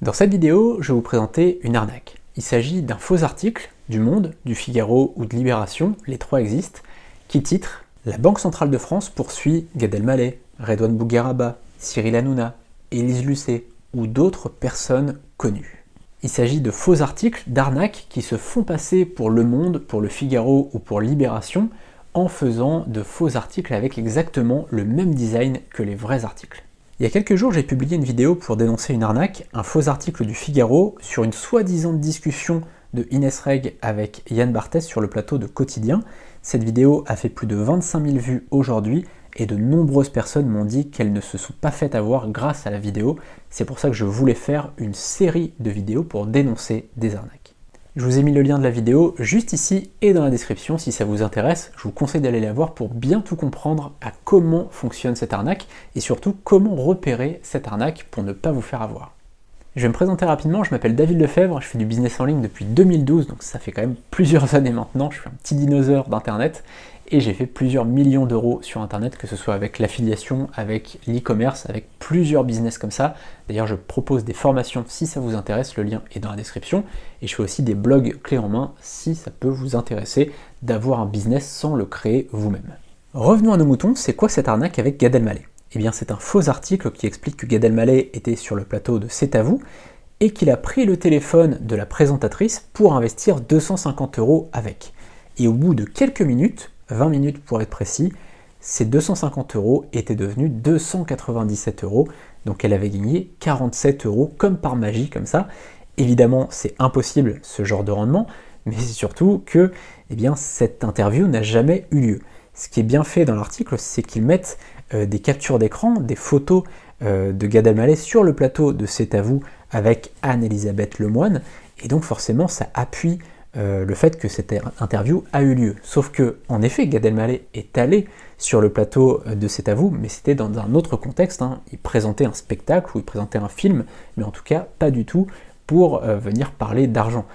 Dans cette vidéo, je vais vous présenter une arnaque. Il s'agit d'un faux article du Monde, du Figaro ou de Libération, les trois existent, qui titre « La Banque Centrale de France poursuit Gad Elmaleh, Redouane Bougueraba, Cyril Hanouna, Élise Lucet ou d'autres personnes connues ». Il s'agit de faux articles, d'arnaques qui se font passer pour Le Monde, pour le Figaro ou pour Libération en faisant de faux articles avec exactement le même design que les vrais articles. Il y a quelques jours, j'ai publié une vidéo pour dénoncer une arnaque, un faux article du Figaro sur une soi-disant discussion de Inès Reg avec Yann Barthès sur le plateau de Quotidien. Cette vidéo a fait plus de 25 000 vues aujourd'hui et de nombreuses personnes m'ont dit qu'elles ne se sont pas faites avoir grâce à la vidéo. C'est pour ça que je voulais faire une série de vidéos pour dénoncer des arnaques. Je vous ai mis le lien de la vidéo juste ici et dans la description si ça vous intéresse. Je vous conseille d'aller la voir pour bien tout comprendre à comment fonctionne cette arnaque et surtout comment repérer cette arnaque pour ne pas vous faire avoir. Je vais me présenter rapidement, je m'appelle David Lefebvre, je fais du business en ligne depuis 2012, donc ça fait quand même plusieurs années maintenant, je suis un petit dinosaure d'internet et j'ai fait plusieurs millions d'euros sur internet, que ce soit avec l'affiliation, avec l'e-commerce, avec plusieurs business comme ça. D'ailleurs je propose des formations si ça vous intéresse, le lien est dans la description, et je fais aussi des blogs clés en main si ça peut vous intéresser d'avoir un business sans le créer vous-même. Revenons à nos moutons, c'est quoi cette arnaque avec Gad Elmaleh ? Eh bien c'est un faux article qui explique que Gad Elmaleh était sur le plateau de C'est à vous et qu'il a pris le téléphone de la présentatrice pour investir 250 € avec. Et au bout de quelques minutes, 20 minutes pour être précis, ces 250 € étaient devenus 297 €, donc elle avait gagné 47 € comme par magie, comme ça. Évidemment, c'est impossible ce genre de rendement, mais c'est surtout que cette interview n'a jamais eu lieu. Ce qui est bien fait dans l'article, c'est qu'ils mettent des captures d'écran, des photos de Gad Elmaleh sur le plateau de C'est à vous avec Anne-Elisabeth Lemoine, et donc forcément ça appuie le fait que cette interview a eu lieu. Sauf que, en effet, Gad Elmaleh est allé sur le plateau de C'est à vous, mais c'était dans un autre contexte, hein. Il présentait un spectacle ou il présentait un film, mais en tout cas pas du tout pour venir parler d'argent.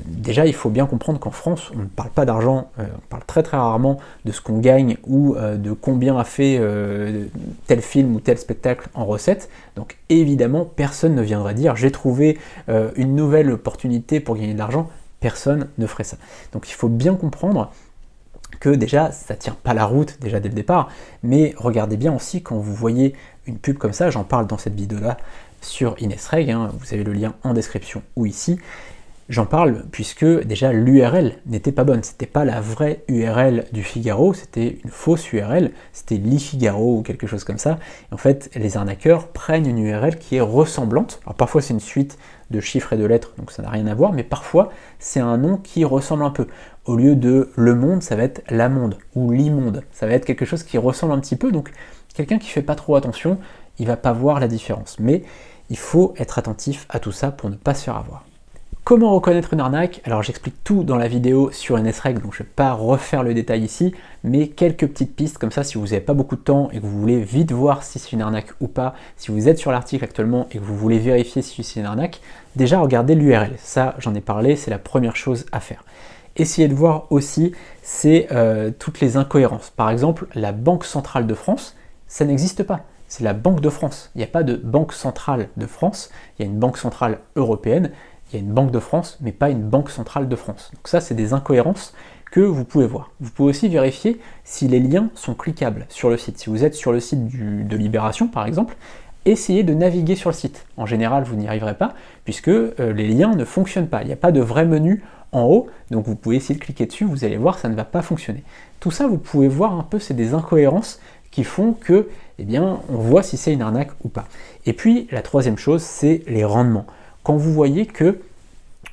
Déjà, il faut bien comprendre qu'en France, on ne parle pas d'argent, on parle très très rarement de ce qu'on gagne ou de combien a fait tel film ou tel spectacle en recettes. Donc évidemment, personne ne viendra dire « j'ai trouvé une nouvelle opportunité pour gagner de l'argent ». Personne ne ferait ça. Donc il faut bien comprendre que déjà, ça ne tient pas la route déjà dès le départ, mais regardez bien aussi quand vous voyez une pub comme ça, j'en parle dans cette vidéo-là sur Inès Reg, hein, vous avez le lien en description ou ici. J'en parle puisque déjà l'URL n'était pas bonne, c'était pas la vraie URL du Figaro, c'était une fausse URL, c'était l'e-Figaro ou quelque chose comme ça. Et en fait, les arnaqueurs prennent une URL qui est ressemblante. Alors parfois c'est une suite de chiffres et de lettres, donc ça n'a rien à voir, mais parfois c'est un nom qui ressemble un peu. Au lieu de Le Monde, ça va être La Monde ou l'Immonde, ça va être quelque chose qui ressemble un petit peu, donc quelqu'un qui fait pas trop attention, il va pas voir la différence. Mais il faut être attentif à tout ça pour ne pas se faire avoir. Comment reconnaître une arnaque? Alors j'explique tout dans la vidéo sur Inès Reg, donc je ne vais pas refaire le détail ici, mais quelques petites pistes comme ça si vous n'avez pas beaucoup de temps et que vous voulez vite voir si c'est une arnaque ou pas, si vous êtes sur l'article actuellement et que vous voulez vérifier si c'est une arnaque, déjà regardez l'URL, ça j'en ai parlé, c'est la première chose à faire. Essayez de voir aussi c'est toutes les incohérences. Par exemple, la Banque Centrale de France, ça n'existe pas. C'est la Banque de France. Il n'y a pas de Banque Centrale de France, il y a une Banque Centrale Européenne, il y a une Banque de France, mais pas une Banque Centrale de France. Donc ça, c'est des incohérences que vous pouvez voir. Vous pouvez aussi vérifier si les liens sont cliquables sur le site. Si vous êtes sur le site de Libération, par exemple, essayez de naviguer sur le site. En général, vous n'y arriverez pas, puisque les liens ne fonctionnent pas. Il n'y a pas de vrai menu en haut, donc vous pouvez essayer de cliquer dessus, vous allez voir, ça ne va pas fonctionner. Tout ça, vous pouvez voir un peu, c'est des incohérences qui font que, on voit si c'est une arnaque ou pas. Et puis, la troisième chose, c'est les rendements. Quand vous voyez que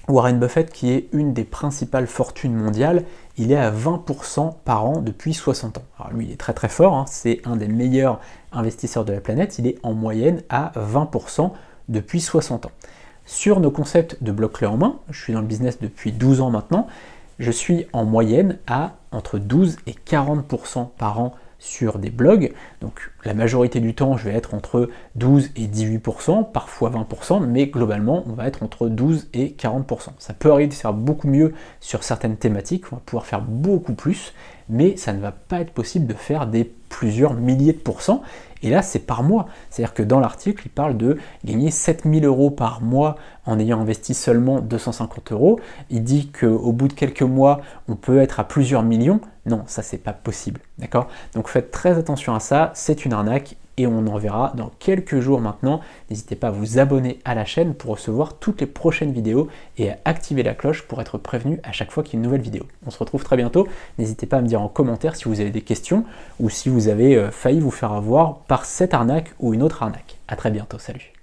Warren Buffett, qui est une des principales fortunes mondiales, il est à 20% par an depuis 60 ans. Alors lui, il est très très fort, hein, c'est un des meilleurs investisseurs de la planète, il est en moyenne à 20% depuis 60 ans. Sur nos concepts de bloc clé en main, je suis dans le business depuis 12 ans maintenant, je suis en moyenne à entre 12 et 40% par an sur des blogs, donc la majorité du temps je vais être entre 12 et 18%, parfois 20%, mais globalement on va être entre 12 et 40%. Ça peut arriver de faire beaucoup mieux sur certaines thématiques, on va pouvoir faire beaucoup plus, mais ça ne va pas être possible de faire des plusieurs milliers de pourcents, Et là, c'est par mois. C'est-à-dire que dans l'article, il parle de gagner 7000 € par mois en ayant investi seulement 250 €. Il dit qu'au bout de quelques mois, on peut être à plusieurs millions. Non, ça, c'est pas possible. D'accord? Donc faites très attention à ça, c'est une arnaque et on en verra dans quelques jours maintenant. N'hésitez pas à vous abonner à la chaîne pour recevoir toutes les prochaines vidéos et à activer la cloche pour être prévenu à chaque fois qu'il y a une nouvelle vidéo. On se retrouve très bientôt. N'hésitez pas à me dire en commentaire si vous avez des questions ou si vous avez failli vous faire avoir par cette arnaque ou une autre arnaque. À très bientôt, salut!